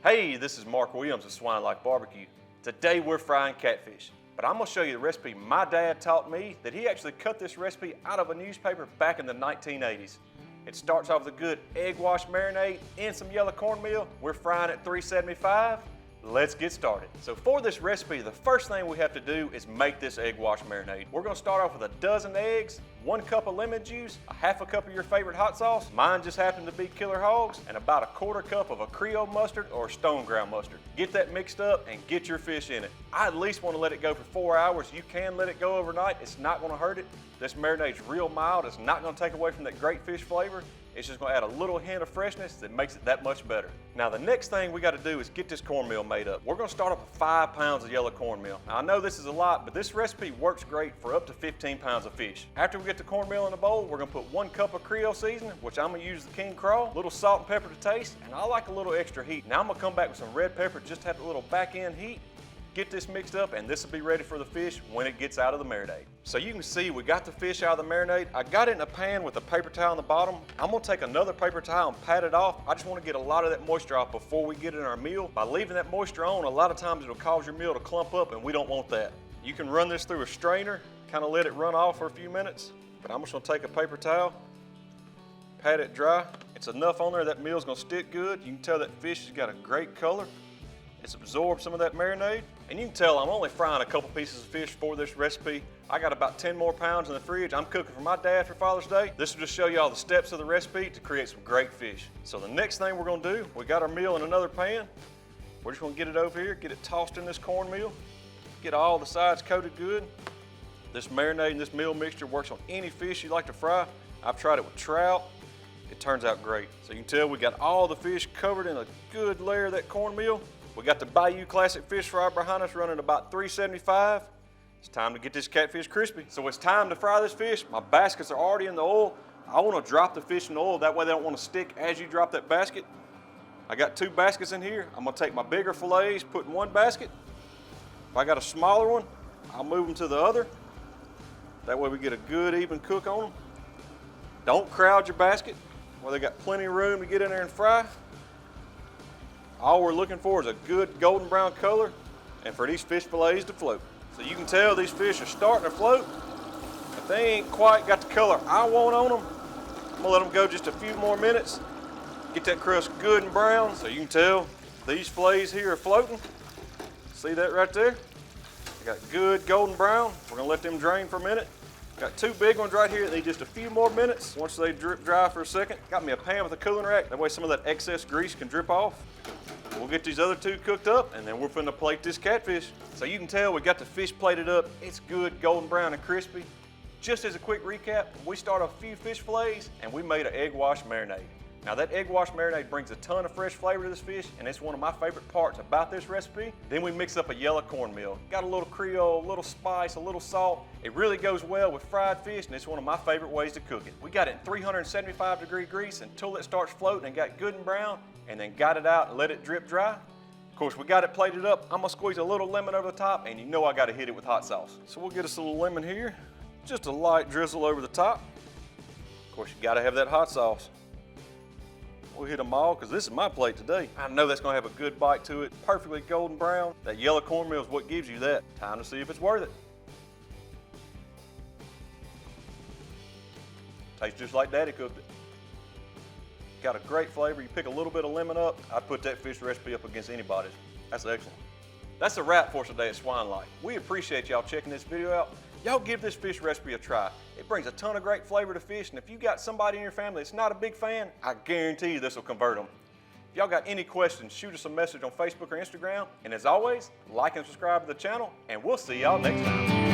Hey, this is Mark Williams of Swine Barbecue. Today we're frying catfish, but I'm gonna show you the recipe my dad taught me that he actually cut this recipe out of a newspaper back in the 1980s. It starts off with a good egg wash marinade and some yellow cornmeal. We're frying at 375. Let's get started. So for this recipe, the first thing we have to do is make this egg wash marinade. We're gonna start off with a dozen eggs, 1 cup of lemon juice, a half a cup of your favorite hot sauce. Mine just happened to be Killer Hogs, and about a 1/4 cup of a Creole mustard or stone ground mustard. Get that mixed up and get your fish in it. I at least wanna let it go for 4 hours. You can let it go overnight. It's not gonna hurt it. This marinade's real mild. It's not gonna take away from that great fish flavor. It's just gonna add a little hint of freshness that makes it that much better. Now the next thing we gotta do is get this cornmeal made up. We're gonna start off with 5 pounds of yellow cornmeal. Now I know this is a lot, but this recipe works great for up to 15 pounds of fish. After we get the cornmeal in the bowl, we're gonna put 1 cup of Creole seasoning, which I'm gonna use the King Crawl, a little salt and pepper to taste, and I like a little extra heat. Now I'm gonna come back with some red pepper just to have a little back end heat. Get this mixed up and this will be ready for the fish when it gets out of the marinade. So you can see we got the fish out of the marinade. I got it in a pan with a paper towel on the bottom. I'm gonna take another paper towel and pat it off. I just wanna get a lot of that moisture off before we get it in our meal. By leaving that moisture on, a lot of times it'll cause your meal to clump up and we don't want that. You can run this through a strainer, kind of let it run off for a few minutes, but I'm just gonna take a paper towel, pat it dry. It's enough on there that meal's gonna stick good. You can tell that fish has got a great color. It's absorbed some of that marinade. And you can tell I'm only frying a couple pieces of fish for this recipe. I got about 10 more pounds in the fridge. I'm cooking for my dad for Father's Day. This will just show you all the steps of the recipe to create some great fish. So the next thing we're gonna do, we got our meal in another pan. We're just gonna get it over here, get it tossed in this cornmeal, get all the sides coated good. This marinade and this meal mixture works on any fish you like to fry. I've tried it with trout. It turns out great. So you can tell we got all the fish covered in a good layer of that cornmeal. We got the Bayou Classic fish fryer behind us running about 375. It's time to get this catfish crispy. So it's time to fry this fish. My baskets are already in the oil. I want to drop the fish in the oil. That way they don't want to stick as you drop that basket. I got 2 baskets in here. I'm going to take my bigger fillets, put in 1 basket. If I got a smaller one, I'll move them to the other. That way we get a good even cook on them. Don't crowd your basket where they got plenty of room to get in there and fry. All we're looking for is a good golden brown color and for these fish fillets to float. So you can tell these fish are starting to float. If they ain't quite got the color I want on them, I'm gonna let them go just a few more minutes. Get that crust good and brown. So you can tell these fillets here are floating. See that right there? They got good golden brown. We're gonna let them drain for a minute. Got 2 big ones right here that need just a few more minutes. Once they drip dry for a second, got me a pan with a cooling rack. That way some of that excess grease can drip off. We'll get these other 2 cooked up and then we're finna plate this catfish. So you can tell we got the fish plated up. It's good golden brown and crispy. Just as a quick recap, we started a few fish fillets and we made an egg wash marinade. Now that egg wash marinade brings a ton of fresh flavor to this fish and it's one of my favorite parts about this recipe. Then we mix up a yellow cornmeal. Got a little Creole, a little spice, a little salt. It really goes well with fried fish and it's one of my favorite ways to cook it. We got it in 375-degree grease until it starts floating and got good and brown, and then got it out and let it drip dry. Of course, we got it plated up. I'm gonna squeeze a little lemon over the top and you know I gotta hit it with hot sauce. So we'll get us a little lemon here, just a light drizzle over the top. Of course, you gotta have that hot sauce. We'll hit them all because this is my plate today. I know that's gonna have a good bite to it, perfectly golden brown. That yellow cornmeal is what gives you that. Time to see if it's worth it. Tastes just like Daddy cooked it. Got a great flavor. You pick a little bit of lemon up, I'd put that fish recipe up against anybody's. That's excellent. That's a wrap for us today at Swine Life. We appreciate y'all checking this video out. Y'all give this fish recipe a try. It brings a ton of great flavor to fish, and if you got somebody in your family that's not a big fan, I guarantee you this will convert them. If y'all got any questions, shoot us a message on Facebook or Instagram. And as always, like and subscribe to the channel, and we'll see y'all next time.